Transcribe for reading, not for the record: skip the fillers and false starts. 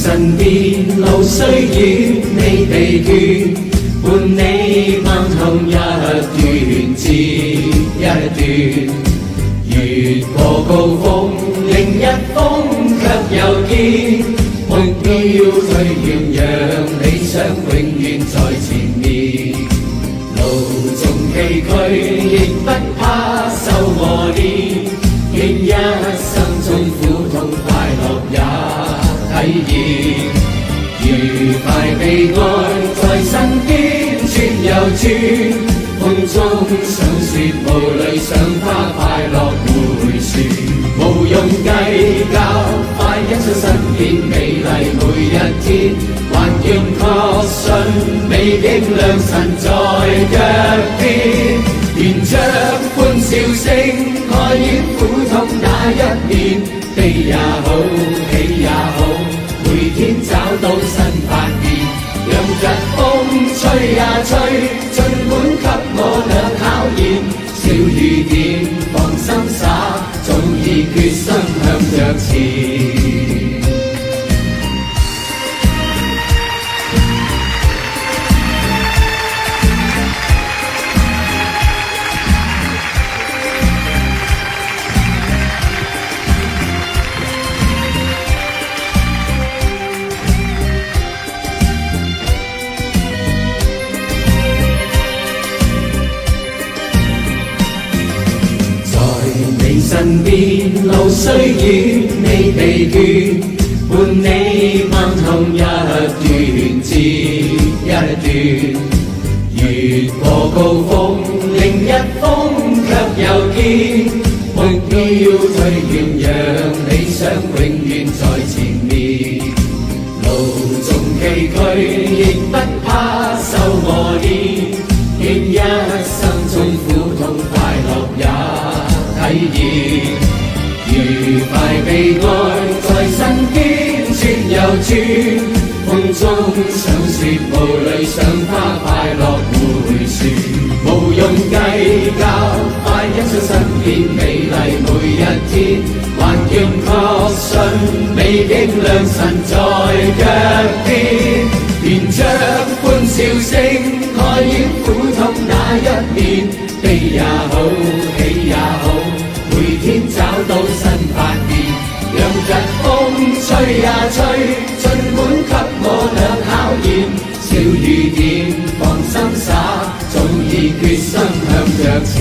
身邊路雖遠未疲倦，伴你漫行一段接一段，越過高峰另一峰卻又見，目標推遠讓理想永遠在前面，路縱崎嶇亦不怕受磨練，願一生中苦痛快樂也體驗，愉快悲哀在身邊轉又轉，風中想說無淚賞花快樂回旋，無用計較快欣賞身邊美麗每一天，還願確信美景良辰在腳邊，沿着歡笑聲愛演苦痛那一面，悲也好喜也好，每天找到新發現，讓日風吹呀吹，盡管給我倆考驗，小雨點放心灑，早已決心向着前。身邊路雖遠未疲倦，伴你漫行一段接一段，越過高峰另一峰卻又見，目標推遠讓理想永遠在前面，路縱崎嶇亦不怕受磨練，願一生中苦痛快樂也體驗，愉快悲哀在身邊轉又轉，風中想說無淚賞花快樂回旋，無用計較快欣賞身邊美麗每一天，還願確信美景良辰在腳邊，沿着歡笑聲愛演苦痛那一面，悲也好喜也好，每天找到新發現，讓日風吹呀吹，盡管給我倆考驗，小雨點放心灑，早已決心向着前。